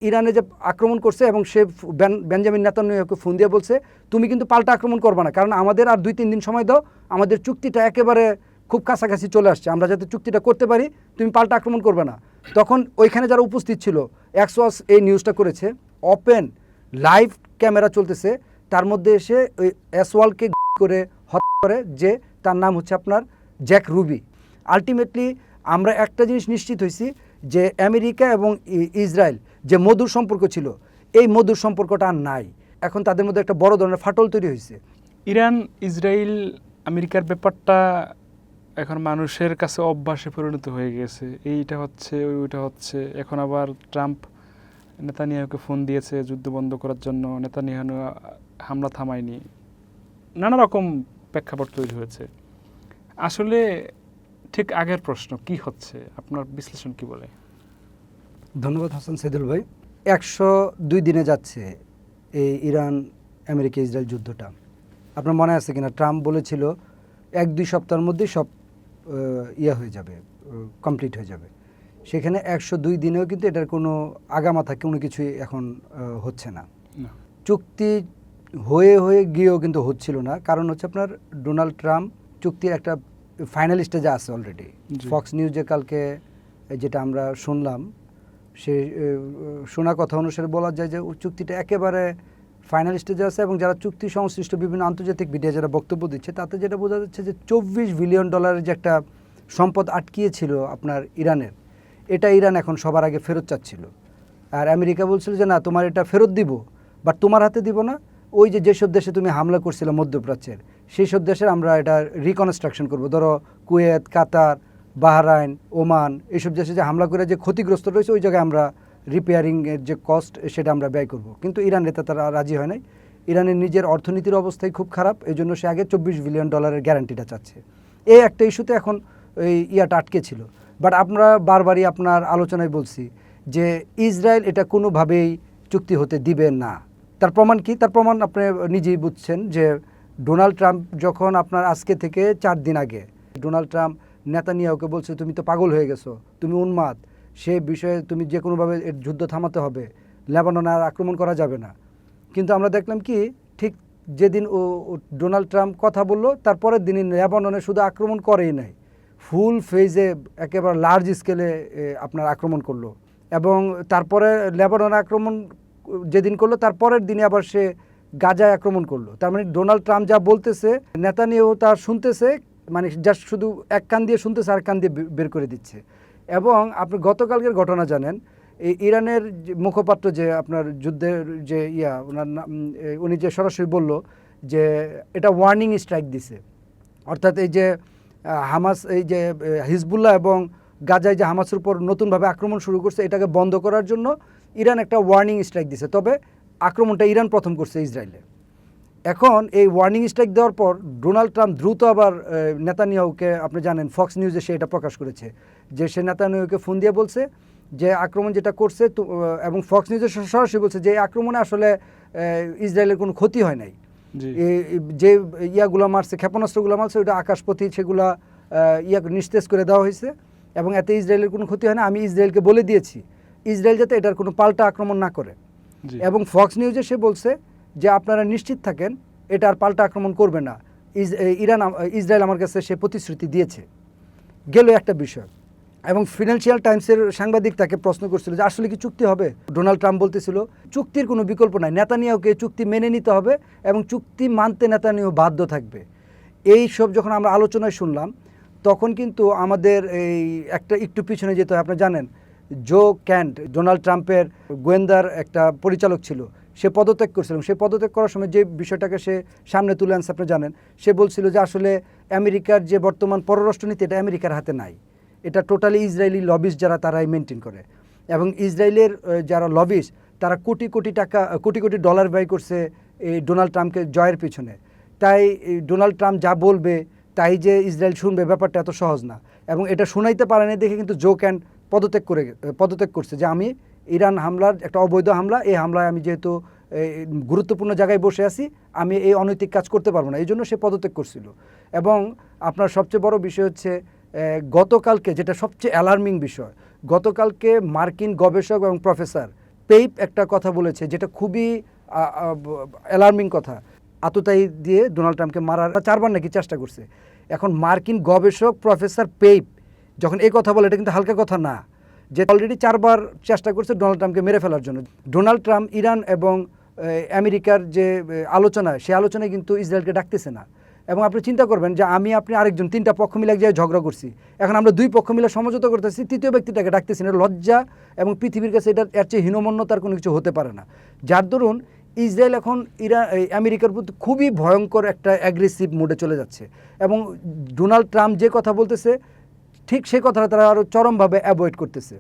ইরানে যে আক্রমণ করছে এবং সে বেঞ্জামিন নেতানিয়াহুকে ফোন দিয়ে বলছে তুমি কিন্তু পাল্টা আক্রমণ করবে না, কারণ আমাদের আর 2-3 দিন সময় দাও, আমাদের চুক্তিটা একেবারে খুব কাছাকাছি চলে আসছে, আমরা যাতে চুক্তিটা করতে পারি তুমি পাল্টা আক্রমণ করবে না। তখন ওইখানে যারা উপস্থিত ছিল, এক্সওয়াস এই নিউজটা করেছে, ওপেন লাইভ ক্যামেরা চলতেছে, তার মধ্যে এসে ওই এসওয়ালকে করে হত্যা করে, যে তার নাম হচ্ছে আপনার জ্যাক রুবি। আলটিমেটলি আমরা একটা জিনিস নিশ্চিত হয়েছি যে আমেরিকা এবং ইসরায়েল যে মধুর সম্পর্ক ছিল, এই মধুর সম্পর্কটা আর নাই। এখন তাদের মধ্যে একটা বড় ধরনের ফাটল তৈরি হয়েছে। ইরান ইসরায়েল আমেরিকার ব্যাপারটা এখন মানুষের কাছে অভ্যাসে পরিণত হয়ে গেছে, এইটা হচ্ছে ওইটা হচ্ছে। এখন আবার ট্রাম্প নেতানিয়াহুকে ফোন দিয়েছে যুদ্ধ বন্ধ করার জন্য, নেতানিয়াহু হামলা থামায়নি, নানা রকম প্রেক্ষাপট তৈরি হয়েছে। আসলে ঠিক আগের প্রশ্ন কি হচ্ছে, আপনার বিশ্লেষণ কি বলে? ধন্যবাদ হাসান সাইদুল ভাই। 102 দিনে যাচ্ছে এই ইরান আমেরিকা ইসরায়েল যুদ্ধটা। আপনার মনে আছে কিনা, ট্রাম্প বলেছিল 1-2 সপ্তাহের মধ্যেই সব হয়ে যাবে, কমপ্লিট হয়ে যাবে। সেখানে 102 দিনেও কিন্তু এটার কোনো আগামাথা কোনো কিছুই এখন হচ্ছে না। চুক্তি হয়ে হয়ে গিয়েও কিন্তু হচ্ছিল না, কারণ হচ্ছে আপনার ডোনাল্ড ট্রাম্প চুক্তির একটা ফাইনাল স্টেজে আছে অলরেডি। ফক্স নিউজে কালকে যেটা আমরা শুনলাম, সে শোনা কথা অনুসারে বলা যায় যে চুক্তিটা একেবারে ফাইনাল স্টেজে আছে, এবং যারা চুক্তি সংশ্লিষ্ট বিভিন্ন আন্তর্জাতিক মিডিয়া যারা বক্তব্য দিচ্ছে, তাতে যেটা বোঝা যাচ্ছে যে $24 বিলিয়ন যে একটা সম্পদ আটকিয়েছিল আপনার ইরানের, এটা ইরান এখন সবার আগে ফেরত চাচ্ছিল। আর আমেরিকা বলছিল যে না, তোমার এটা ফেরত দিব, বাট তোমার হাতে দিব না, ওই যেসব দেশে তুমি হামলা করছিলে মধ্যপ্রাচ্যের, সেই সব দেশের আমরা এটা রিকনস্ট্রাকশন করব। ধরো কুয়েত, কাতার, বাহরাইন, ওমান, এইসব দেশে যে হামলা করে যে ক্ষতিগ্রস্ত রয়েছে, ওই জায়গায় আমরা রিপেয়ারিংয়ের যে কস্ট সেটা আমরা ব্যয় করব। কিন্তু ইরান এতে তারা রাজি হয় নাই। ইরানের নিজের অর্থনীতির অবস্থাই খুব খারাপ, এই জন্য সে আগে $24 বিলিয়ন গ্যারান্টিটা চাচ্ছে। এই একটা ইস্যুতে এখন এই ইয়াটা আটকে ছিল। বাট আমরা বারবারই আপনার আলোচনায় বলছি যে ইসরায়েল এটা কোনোভাবেই চুক্তি হতে দিবে না। তার প্রমাণ কি? তার প্রমাণ আপনি নিজেই বুঝছেন যে ডোনাল্ড ট্রাম্প যখন আপনার আজকে থেকে 4 দিন আগে ডোনাল্ড ট্রাম্প নেতানিয়াহুকে বলছে তুমি তো পাগল হয়ে গেছো, তুমি উন্মাদ, সে বিষয়ে তুমি যে কোনোভাবে এর যুদ্ধ থামাতে হবে, লেবাননে আর আক্রমণ করা যাবে না। কিন্তু আমরা দেখলাম কি, ঠিক যেদিন ও ডোনাল্ড ট্রাম্প কথা বলল, তারপরের দিনই লেবাননে শুধু আক্রমণ করেই নাই, ফুল ফেজে একেবারে লার্জ স্কেলে আপনার আক্রমণ করলো। এবং তারপরে লেবাননে আক্রমণ যেদিন করলো, তারপরের দিনে আবার সে গাজায় আক্রমণ করলো। তার মানে ডোনাল্ড ট্রাম্প যা বলতেছে নেতানিয়াহু তার শুনতেছে, মানে জাস্ট শুধু এক কান দিয়ে শুনতেছে আর কান দিয়ে বের করে দিচ্ছে। এবং আপনি গতকালকের ঘটনা জানেন, এই ইরানের মুখপাত্র যে আপনার যুদ্ধের যে ওনার উনি যে সরাসরি বলল যে এটা ওয়ার্নিং স্ট্রাইক দিছে, অর্থাৎ এই যে হামাস, এই যে হিজবুল্লাহ এবং গাজায় যে হামাসের উপর নতুনভাবে আক্রমণ শুরু করছে, এটাকে বন্ধ করার জন্য ইরান একটা ওয়ার্নিং স্ট্রাইক দিছে। তবে আক্রমণটা ইরান প্রথম করছে ইসরায়েলে। এখন এই ওয়ার্নিং স্ট্রাইক দেওয়ার পর ডোনাল্ড ট্রাম্প দ্রুত আবার নেতানিয়াহুকে, আপনি জানেন ফক্স নিউজে সে এটা প্রকাশ করেছে যে সে নেতানিয়াহুকে ফোন দিয়ে বলছে যে আক্রমণ যেটা করছে, এবং ফক্স নিউজে সরাসরি বলছে যে এই আক্রমণে আসলে ইসরায়েলের কোনো ক্ষতি হয় নাই। যে ইয়াগুলো মারছে, ক্ষেপণাস্ত্রগুলো মারছে, ওইটা আকাশপথী, সেগুলা নিস্তেজ করে দেওয়া হয়েছে, এবং এতে ইসরায়েলের কোনো ক্ষতি হয় না। আমি ইসরায়েলকে বলে দিয়েছি ইসরায়েল যাতে এটার কোনো পাল্টা আক্রমণ না করে। এবং ফক্স নিউজে সে বলছে যে আপনারা নিশ্চিত থাকেন এটা আর পাল্টা আক্রমণ করবে না, ইসরায়েল আমার কাছে সে প্রতিশ্রুতি দিয়েছে। গেল একটা বিষয়। এবং ফিনান্সিয়াল টাইমসের সাংবাদিক তাকে প্রশ্ন করছিল যে আসলে কি চুক্তি হবে। ডোনাল্ড ট্রাম্প বলতেছিল চুক্তির কোনো বিকল্প নাই, নেতানিয়াহুকে চুক্তি মেনে নিতে হবে এবং চুক্তি মানতে নেতানিয়াহু বাধ্য থাকবে। এই সব যখন আমরা আলোচনায় শুনলাম, তখন কিন্তু আমাদের এই একটা একটু পিছনে যেতে হয়। আপনি জানেন জো ক্যান্ট, ডোনাল্ড ট্রাম্পের গোয়েন্দার একটা পরিচালক ছিল, সে পদত্যাগ করছিল। সে পদত্যাগ করার সময় যে বিষয়টাকে সে সামনে তুলে আনছে আপনি জানেন, সে বলছিল যে আসলে আমেরিকার যে বর্তমান পররাষ্ট্রনীতি, এটা আমেরিকার হাতে নাই, এটা টোটালি ইসরায়েলি লবিস্ট যারা তারাই মেনটেন করে। এবং ইসরায়েলের যারা লবিস্ট তারা কোটি কোটি টাকা, কোটি কোটি ডলার ব্যয় করছে এই ডোনাল্ড ট্রাম্পকে জয়ের পিছনে। তাই ডোনাল্ড ট্রাম্প যা বলবে তাই যে ইসরায়েল শুনবে, ব্যাপারটা এত সহজ না। এবং এটা শোনাইতে পারেনি দেখে কিন্তু জো ক্যান্ট পদত্যাগ করছে যে আমি ইরান হামলার একটা অবৈধ হামলা, এই হামলায় আমি যেহেতু গুরুত্বপূর্ণ জায়গায় বসে আছি, আমি এই অনৈতিক কাজ করতে পারবো না, এই জন্য সে পদত্যাগ করছিল। এবং আপনার সবচেয়ে বড় বিষয় হচ্ছে গতকালকে যেটা সবচেয়ে অ্যালার্মিং বিষয়, গতকালকে মার্কিন গবেষক এবং প্রফেসর পেইপ একটা কথা বলেছে যেটা খুবই অ্যালার্মিং কথা। আততায়ী দিয়ে ডোনাল্ড ট্রাম্পকে মারার 4বার নাকি চেষ্টা করছে। এখন মার্কিন গবেষক প্রফেসর পেইপ যখন এই কথা বলে, এটা কিন্তু হালকা কথা না, যে অলরেডি 4বার চেষ্টা করছে ডোনাল্ড ট্রাম্পকে মেরে ফেলার জন্য। ডোনাল্ড ট্রাম্প ইরান এবং আমেরিকার যে আলোচনা, সেই আলোচনায় কিন্তু ইসরায়েলকে ডাকতেছে না। এবং আপনি চিন্তা করবেন যে আপনি আরেকজন 3টা পক্ষ মিলে এক জায়গায় ঝগড়া করছি, এখন আমরা 2 পক্ষ মিলে সমঝোতা করতেছি, 3য় ব্যক্তিটাকে ডাকতেছি না। লজ্জা এবং পৃথিবীর কাছে এটা এর চেয়ে হীনমন্যতার কোনো কিছু হতে পারে না। যার দরুন ইসরায়েল এখন আমেরিকার প্রতি খুবই ভয়ঙ্কর একটা অ্যাগ্রেসিভ মোডে চলে যাচ্ছে। এবং ডোনাল্ড ট্রাম্প যে কথা বলতেছে ঠিক সেই কথাটা তারা আরও চরমভাবে অ্যাভয়েড করতেছে।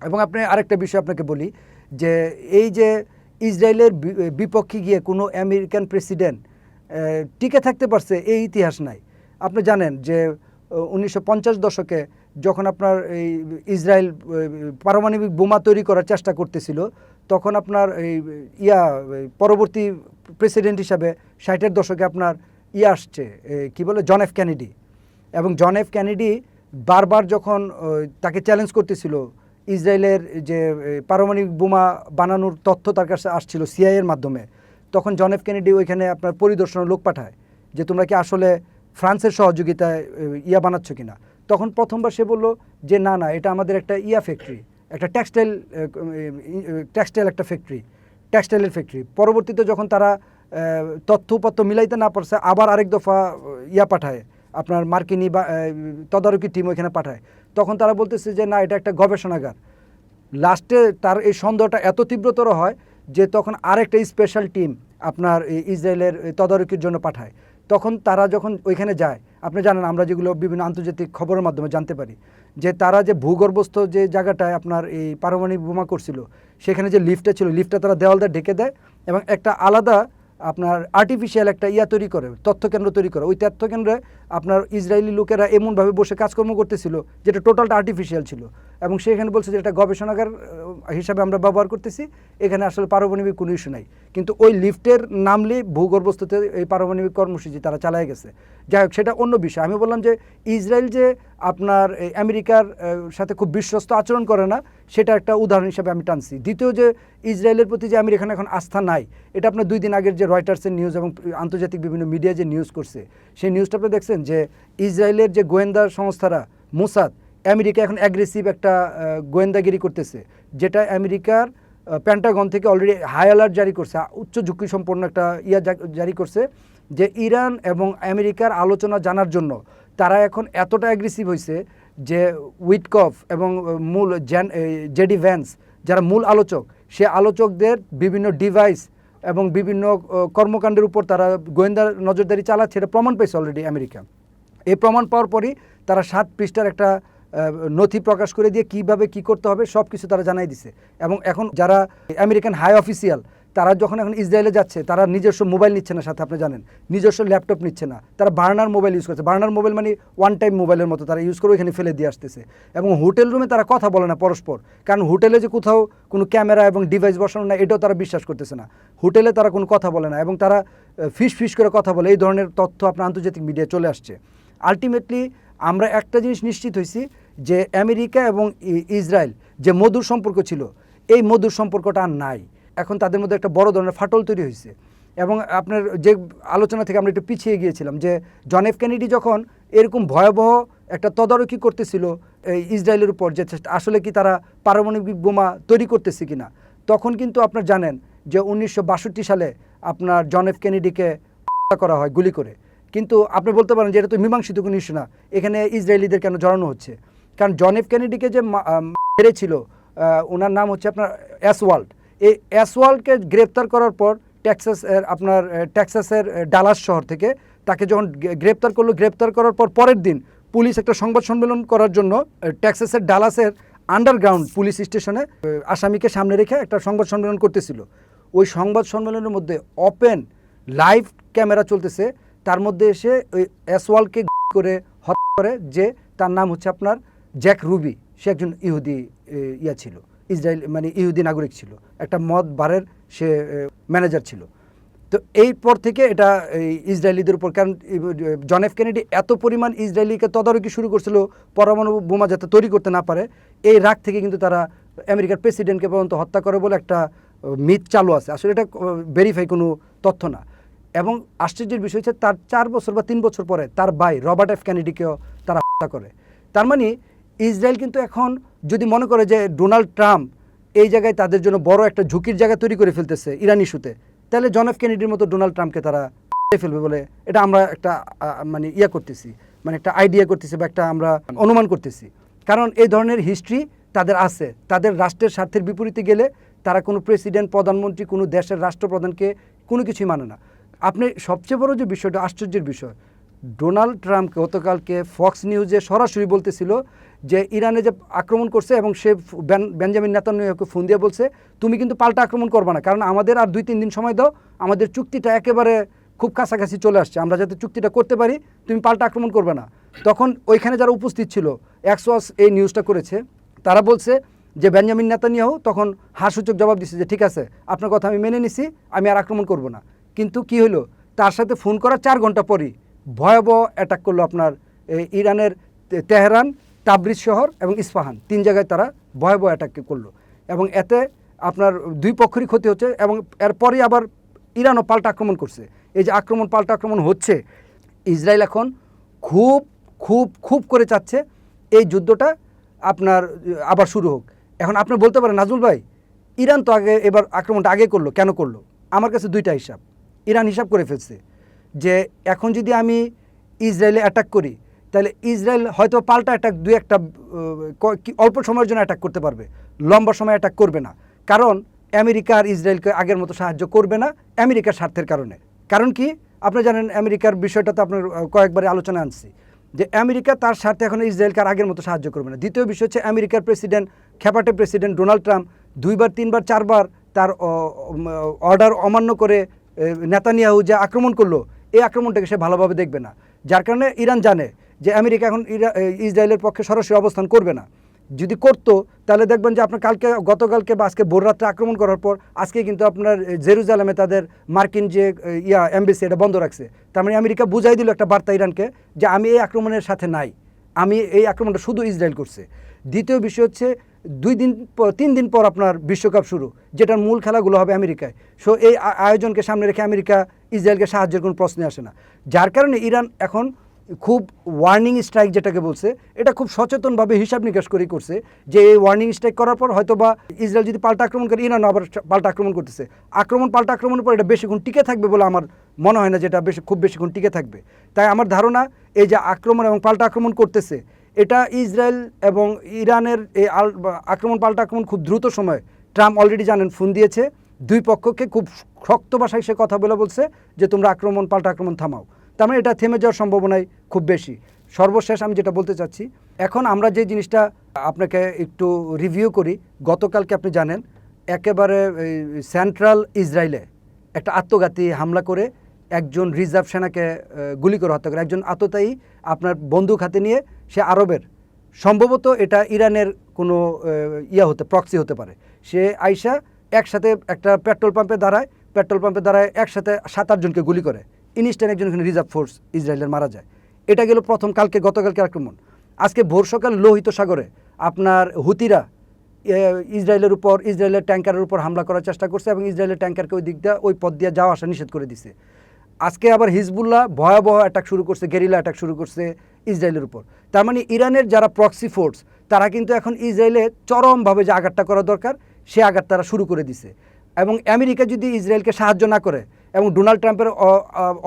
এবং আপনি আরেকটা বিষয় আপনাকে বলি, যে এই যে ইসরায়েলের বিপক্ষে গিয়ে কোনো আমেরিকান প্রেসিডেন্ট টিকে থাকতে পারছে এই ইতিহাস নাই। আপনি জানেন যে 1950 দশকে যখন আপনার এই ইসরায়েল পারমাণবিক বোমা তৈরি করার চেষ্টা করতেছিল, তখন আপনার এই পরবর্তী প্রেসিডেন্ট হিসাবে 60-এর দশকে আপনার আসছে কি বলে জন এফ কেনেডি। এবং জন এফ কেনেডি বারবার যখন তাকে চ্যালেঞ্জ করতেছিল, ইসরায়েলের যে পারমাণবিক বোমা বানানোর তথ্য তার কাছে আসছিল সিআইএর মাধ্যমে, তখন জন এফ কেনেডি ওইখানে আপনার পরিদর্শনের লোক পাঠায় যে তোমরা কি আসলে ফ্রান্সের সহযোগিতায় বানাচ্ছ কিনা। তখন প্রথমবার সে বলল যে না, এটা আমাদের একটা ফ্যাক্টরি, একটা টেক্সটাইল একটা ফ্যাক্টরি, টেক্সটাইলের ফ্যাক্টরি। পরবর্তীতে যখন তারা তথ্য উপাত্ত মিলাইতে না পারছে, আবার আরেক দফা পাঠায়, আপনার মার্কিনী বা তদারকি টিম ওইখানে পাঠায়, তখন তারা বলতেছে যে না, এটা একটা গবেষণাগার। লাস্টে তার এই সন্দেহটা এত তীব্রতর হয় যে তখন আরেকটা স্পেশাল টিম আপনার ইসরায়েলের তদারকির জন্য পাঠায়। তখন তারা যখন ওইখানে যায়, আপনি জানেন আমরা যেগুলো বিভিন্ন আন্তর্জাতিক খবরের মাধ্যমে জানতে পারি, যে তারা যে ভূগর্ভস্থ যে জায়গাটায় আপনার এই পারমাণবিক বোমা করছিল, সেখানে যে লিফটটা ছিল, লিফটটা তারা দেওয়াল দিয়ে ঢেকে দেয় এবং একটা আলাদা আপনার আর্টিফিশিয়াল একটা তৈরি করে, তথ্যকেন্দ্র তৈরি করে। ওই তথ্যকেন্দ্রে আপনার ইসরায়েলি লোকেরা এমনভাবে বসে কাজকর্ম করতেছিল যেটা টোটালটা আর্টিফিশিয়াল ছিল। এবং সেখানে বলছে যে এটা গবেষণাগার হিসাবে আমরা ব্যবহার করতেছি, এখানে আসলে পারমাণবিক কোনো ইস্যু নাই। কিন্তু ওই লিফটের নামলে ভূগর্ভস্থতে এই পারমাণবিক কর্মসূচি তারা চালায় গেছে। যাই হোক, সেটা অন্য বিষয়। আমি বললাম যে ইসরায়েল যে আপনার আমেরিকার সাথে খুব বিশ্বস্ত আচরণ করে না, সেটা একটা উদাহরণ হিসাবে আমি টানছি। দ্বিতীয়, যে ইসরায়েলের প্রতি যে আমেরিকান এখন আস্থা নাই, এটা আপনার 2 দিন আগের যে রয়টার্সের নিউজ এবং আন্তর্জাতিক বিভিন্ন মিডিয়া যে নিউজ করছে, সেই নিউজটা আপনি দেখছেন যে ইসরায়েলের যে গোয়েন্দা সংস্থারা মোসাদ, আমেরিকা এখন অ্যাগ্রেসিভ একটা গোয়েন্দাগিরি করতেছে, যেটা আমেরিকার পেন্টাগন থেকে অলরেডি হাই অ্যালার্ট জারি করছে, উচ্চ ঝুঁকি সম্পন্ন একটা জারি করছে, যে ইরান এবং আমেরিকার আলোচনা জানার জন্য তারা এখন এতটা অ্যাগ্রেসিভ হয়েছে যে উইটকফ এবং মূল জেডি ভ্যান্স যারা মূল আলোচক, সে আলোচকদের বিভিন্ন ডিভাইস এবং বিভিন্ন কর্মকাণ্ডের উপর তারা গোয়েন্দা নজরদারি চালাচ্ছে, এটা প্রমাণ পেয়েছে অলরেডি আমেরিকা। এই প্রমাণ পাওয়ার পরই তারা 7 পৃষ্ঠার একটা নথি প্রকাশ করে দিয়ে কিভাবে কি করতে হবে সব কিছু তারা জানাই দিছে। এবং এখন যারা আমেরিকান হাই অফিসিয়াল, তারা যখন এখন ইসরায়েলে যাচ্ছে, তারা নিজস্ব মোবাইল নিচ্ছে না সাথে, আপনি জানেন, নিজস্ব ল্যাপটপ নিচ্ছে না, তারা বার্নার মোবাইল ইউজ করছে। বার্নার মোবাইল মানে ওয়ান টাইম মোবাইলের মতো তারা ইউজ করে ওইখানে ফেলে দিয়ে আসতেছে। এবং হোটেল রুমে তারা কথা বলে না পরস্পর, কারণ হোটেলে যে কোথাও কোনো ক্যামেরা এবং ডিভাইস বসানো না, এটাও তারা বিশ্বাস করতেছে না। হোটেলে তারা কোনো কথা বলে না এবং তারা ফিস করে কথা বলে। এই ধরনের তথ্য আপনার আন্তর্জাতিক মিডিয়ায় চলে আসছে। আলটিমেটলি আমরা একটা জিনিস নিশ্চিত হয়েছি যে আমেরিকা এবং ইসরায়েল যে মধুর সম্পর্ক ছিল, এই মধুর সম্পর্কটা আর নাই। এখন তাদের মধ্যে একটা বড় ধরনের ফাটল তৈরি হয়েছে। এবং আপনার যে আলোচনা থেকে আমরা একটু পিছিয়ে গিয়েছিলাম, যে জন এফ কেনেডি যখন এরকম ভয়াবহ একটা তদারকি করতেছিল ইসরায়েলের উপর, যে আসলে কি তারা পারমাণবিক বোমা তৈরি করতেছে কিনা, তখন কিন্তু আপনার জানেন যে 1962 সালে আপনার জন এফ কেনেডিকে হত্যা করা হয় গুলি করে। কিন্তু আপনি বলতে পারেন যে এটা তো মীমাংসিত কোনো ইস্যু না, এখানে ইসরায়েলিদের কেন জড়ানো হচ্ছে? কারণ জন এফ কেনেডিকে যে মেরেছিল, ওনার নাম হচ্ছে আপনার অ্যাসওয়াল্ড। এই অ্যাসওয়াল্ডকে গ্রেপ্তার করার পর টেক্সাসের ডালাস শহর থেকে তাকে যখন গ্রেপ্তার করলো, গ্রেপ্তার করার পর পরের দিন পুলিশ একটা সংবাদ সম্মেলন করার জন্য টেক্সাসের ডালাসের আন্ডারগ্রাউন্ড পুলিশ স্টেশনে আসামিকে সামনে রেখে একটা সংবাদ সম্মেলন করতেছিল। ওই সংবাদ সম্মেলনের মধ্যে ওপেন লাইভ ক্যামেরা চলতেছে, তার মধ্যে এসে ওই অ্যাসওয়াল্ডকে করে হত্যা করে, যে তার নাম হচ্ছে আপনার জ্যাক রুবি। সে একজন ইহুদি ছিল, ইসরায়েল মানে ইহুদি নাগরিক ছিল, একটা মদ বারের সে ম্যানেজার ছিল। তো এই পর থেকে এটা ইসরায়েলিদের উপর, কারণ জন এফ কেনেডি এত পরিমাণ ইসরায়েলিকে তদারকি শুরু করছিল পরমাণু বোমা যাতে তৈরি করতে না পারে, এই রাগ থেকে কিন্তু তারা আমেরিকার প্রেসিডেন্টকে পর্যন্ত হত্যা করে বলে একটা মিথ চালু আছে। আসলে এটা ভেরিফাই কোনো তথ্য না। এবং আশ্চর্যের বিষয় হচ্ছে তার 4 বছর বা 3 বছর পরে তার ভাই রবার্ট এফ কেনেডিকেও তারা হত্যা করে। তার মানে ইসরায়েল কিন্তু এখন যদি মনে করে যে ডোনাল্ড ট্রাম্প এই জায়গায় তাদের জন্য বড় একটা ঝুঁকির জায়গা তৈরি করে ফেলতেছে ইরান ইস্যুতে, তাহলে জন এফ কেনেডির মতো ডোনাল্ড ট্রাম্পকে তারা ফেলবে বলে এটা আমরা একটা মানে করতেছি, মানে একটা আইডিয়া করতেছি বা একটা আমরা অনুমান করতেছি। কারণ এই ধরনের হিস্ট্রি তাদের আছে। তাদের রাষ্ট্রের স্বার্থের বিপরীতে গেলে তারা কোনো প্রেসিডেন্ট, প্রধানমন্ত্রী, কোনো দেশের রাষ্ট্রপ্রধানকে কোনো কিছুই মানে না। আপনি সবচেয়ে বড় যে বিষয়টা, আশ্চর্যের বিষয়, ডোনাল্ড ট্রাম্প গতকালকে ফক্স নিউজে সরাসরি বলতেছিল যে ইরানে যে আক্রমণ করছে এবং সে বেঞ্জামিন নেতানিয়াহুকে ফোন দিয়ে বলছে তুমি কিন্তু পাল্টা আক্রমণ করবে না, কারণ আমাদের আর 2-3 দিন সময় দাও, আমাদের চুক্তিটা একেবারে খুব কাছাকাছি চলে আসছে, আমরা যাতে চুক্তিটা করতে পারি, তুমি পাল্টা আক্রমণ করবে না। তখন ওইখানে যারা উপস্থিত ছিল, এক্সওয়াস এই নিউজটা করেছে, তারা বলছে যে বেঞ্জামিন নেতানিয়াহু তখন হাসূচক জবাব দিচ্ছে যে ঠিক আছে, আপনার কথা আমি মেনে নিছি, আমি আর আক্রমণ করব না। কিন্তু কি হলো, তার সাথে ফোন করার 4 ঘন্টা পরই ভয়াবহ অ্যাটাক করলো আপনার ইরানের তেহরান, তাবরিজ শহর এবং ইস্পাহান, 3 জায়গায় তারা ভয়াবহ অ্যাটাক করলো। এবং এতে আপনার 2 পক্ষেরই ক্ষতি হচ্ছে এবং এরপরই আবার ইরানও পাল্টা আক্রমণ করছে। এই যে পাল্টা আক্রমণ হচ্ছে, ইসরায়েল এখন খুব খুব খুব করে চাচ্ছে এই যুদ্ধটা আপনার আবার শুরু হোক। এখন আপনি বলতে পারেন নাজমুল ভাই, ইরান তো এবার আক্রমণটা আগে করলো, কেন করলো? আমার কাছে 2টা হিসাব। ইরান হিসাব করে ফেলছে যে এখন যদি আমি ইসরায়েলে অ্যাটাক করি, তাহলে ইসরায়েল হয়তো পাল্টা অ্যাটাক অল্প সময়ের জন্য অ্যাটাক করতে পারবে, লম্বা সময় অ্যাটাক করবে না। কারণ আমেরিকা আর ইসরায়েলকে আগের মতো সাহায্য করবে না আমেরিকার স্বার্থের কারণে। কারণ কি আপনি জানেন, আমেরিকার বিষয়টা তো আপনার কয়েকবারে আলোচনা আনছি যে আমেরিকা তার স্বার্থে এখন ইসরায়েলকে আর আগের মতো সাহায্য করবে না। দ্বিতীয় বিষয় হচ্ছে আমেরিকার খেপাটে প্রেসিডেন্ট ডোনাল্ড ট্রাম্প 2বার 3বার 4বার তার অর্ডার অমান্য করে নেতানিয়াহু যে আক্রমণ করলো, এই আক্রমণটাকে সে ভালোভাবে দেখবে না। যার কারণে ইরান জানে যে আমেরিকা এখন ইসরায়েলের পক্ষে সরাসরি অবস্থান করবে না। যদি করতো তাহলে দেখবেন যে আপনার গতকালকে বা আজকে ভোররাত্রে আক্রমণ করার পর আজকে কিন্তু আপনার জেরুজালেমে তাদের মার্কিন যে এমবেসি এটা বন্ধ রাখছে। তার মানে আমেরিকা বুঝাই দিল একটা বার্তা ইরানকে যে আমি এই আক্রমণের সাথে নাই, আমি এই আক্রমণটা শুধু ইসরায়েল করছে। দ্বিতীয় বিষয় হচ্ছে 3 দিন পর আপনার বিশ্বকাপ শুরু, যেটার মূল খেলাগুলো হবে আমেরিকায়। সো এই আয়োজনকে সামনে রেখে আমেরিকা ইসরায়েলকে সাহায্যের কোনো প্রশ্নই আসে না। যার কারণে ইরান এখন খুব ওয়ার্নিং স্ট্রাইক যেটাকে বলছে, এটা খুব সচেতনভাবে হিসাব নিকাশ করেই করছে যে এই ওয়ার্নিং স্ট্রাইক করার পর হয়তো বা ইসরায়েল যদি পাল্টা আক্রমণ করে, ইরান আবার পাল্টা আক্রমণ করতেছে। পাল্টা আক্রমণের পর এটা বেশিক্ষণ টিকে থাকবে বলে আমার মনে হয় না, যেটা খুব বেশিক্ষণ টিকে থাকবে। তাই আমার ধারণা এই যে আক্রমণ এবং পাল্টা আক্রমণ করতেছে, এটা ইসরায়েল এবং ইরানের এই পাল্টা আক্রমণ খুব দ্রুত সময়ে, ট্রাম্প অলরেডি জানেন ফোন দিয়েছে 2 পক্ষকে, খুব শক্ত ভাষায় সে কথা বলছে যে তোমরা পাল্টা আক্রমণ থামাও। তার মানে এটা থেমে যাওয়ার সম্ভাবনাই খুব বেশি। সর্বশেষ আমি যেটা বলতে চাচ্ছি, এখন আমরা যে জিনিসটা আপনাকে একটু রিভিউ করি, গতকালকে আপনি জানেন একেবারে সেন্ট্রাল ইসরায়েলে একটা আত্মঘাতী হামলা করে একজন রিজার্ভ সেনাকে গুলি করে হত্যা করে, একজন আততায়ী আপনার বন্দুক হাতে নিয়ে, সে আরবের, সম্ভবত এটা ইরানের কোনো প্রক্সি হতে পারে। সে আইসা একসাথে একটা পেট্রোল পাম্পে দাঁড়ায় একসাথে 7-8 জনকে গুলি করে, ইনস্ট্যান্ট একজন এখানে রিজার্ভ ফোর্স ইসরায়েলের মারা যায়। এটা গেল প্রথম গতকালকে আক্রমণ। আজকে ভোর সকাল লোহিত সাগরে আপনার হুতিরা ইসরায়েলের ট্যাঙ্কারের উপর হামলা করার চেষ্টা করছে এবং ইসরায়েলের ট্যাঙ্কারকে ওই পথ দিয়ে যাওয়া আসা নিষেধ করে দিছে। আজকে আবার হিজবুল্লাহ ভয়াবহ অ্যাটাক শুরু করছে, গেরিলা অ্যাটাক শুরু করছে ইসরায়েলের উপর। তার মানে ইরানের যারা প্রক্সি ফোর্স, তারা কিন্তু এখন ইসরায়েলে চরমভাবে যে আঘাতটা করা দরকার সে আঘাত তারা শুরু করে দিছে। এবং আমেরিকা যদি ইসরায়েলকে সাহায্য না করে এবং ডোনাল্ড ট্রাম্পের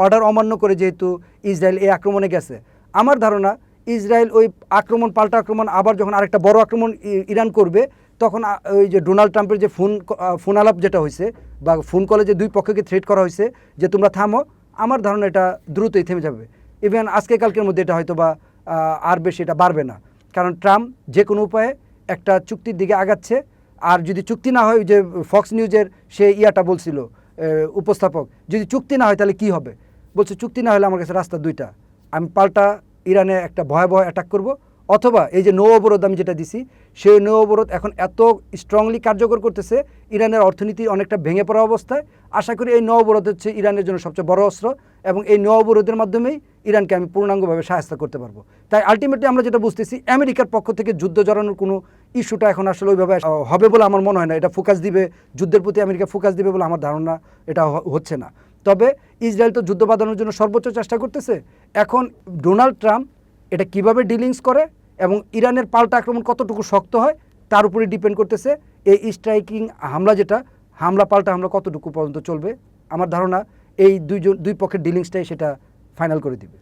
অর্ডার অমান্য করে যেহেতু ইসরায়েল এই আক্রমণে গেছে, আমার ধারণা ইসরায়েল ওই পাল্টা আক্রমণ আবার যখন আরেকটা বড় আক্রমণ ইরান করবে, তখন ওই যে ডোনাল্ড ট্রাম্পের যে ফোন আলাপ যেটা হয়েছে বা ফোন কলে যে 2 পক্ষকে থ্রেট করা হয়েছে যে তোমরা থামো, আমার ধারণা এটা দ্রুতই থেমে যাবে। ইভেন আজকে কালকের মধ্যে এটা হয়তো বা আর বেশি এটা বাড়বে না, কারণ ট্রাম্প যে কোনো উপায়ে একটা চুক্তির দিকে আগাচ্ছে। আর যদি চুক্তি না হয়, যে ফক্স নিউজের সে বলছিল উপস্থাপক, যদি চুক্তি না হয় তাহলে কি হবে, বলছে চুক্তি না হলে আমার কাছে রাস্তা 2টা, আমি পাল্টা ইরানে একটা ভয়াবহ অ্যাটাক করব, অথবা এই যে নৌ অবরোধ আমি যেটা দিছি, সেই নৌ অবরোধ এখন এত স্ট্রংলি কার্যকর করতেছে, ইরানের অর্থনীতি অনেকটা ভেঙে পড়া অবস্থায়। আশা করি এই নৌ অবরোধ হচ্ছে ইরানের জন্য সবচেয়ে বড় অস্ত্র এবং এই নৌ অবরোধের মাধ্যমেই ইরানকে আমি পূর্ণাঙ্গভাবে সহায়তা করতে পারবো। তাই আলটিমেটলি আমরা যেটা বুঝতেছি, আমেরিকার পক্ষ থেকে যুদ্ধ জড়ানোর কোনো ইস্যুটা এখন আসলে ওইভাবে হবে বলে আমার মনে হয় না। এটা ফোকাস দিবে, যুদ্ধের প্রতি আমেরিকা ফোকাস দিবে বলে আমার ধারণা এটা হচ্ছে না। তবে ইসরায়েল তো যুদ্ধ বাঁধানোর জন্য সর্বোচ্চ চেষ্টা করতেছে। এখন ডোনাল্ড ট্রাম্প এটা কিভাবে ডিলিংস করে এবং ইরানের পাল্টা আক্রমণ কতটুকু শক্ত হয় তার উপরে ডিপেন্ড করতেছে এই স্ট্রাইকিং হামলা, যেটা পাল্টা হামলা কতটুকু পর্যন্ত চলবে। আমার ধারণা এই দুই পক্ষের ডিলিংসটাই সেটা ফাইনাল করে দিবে।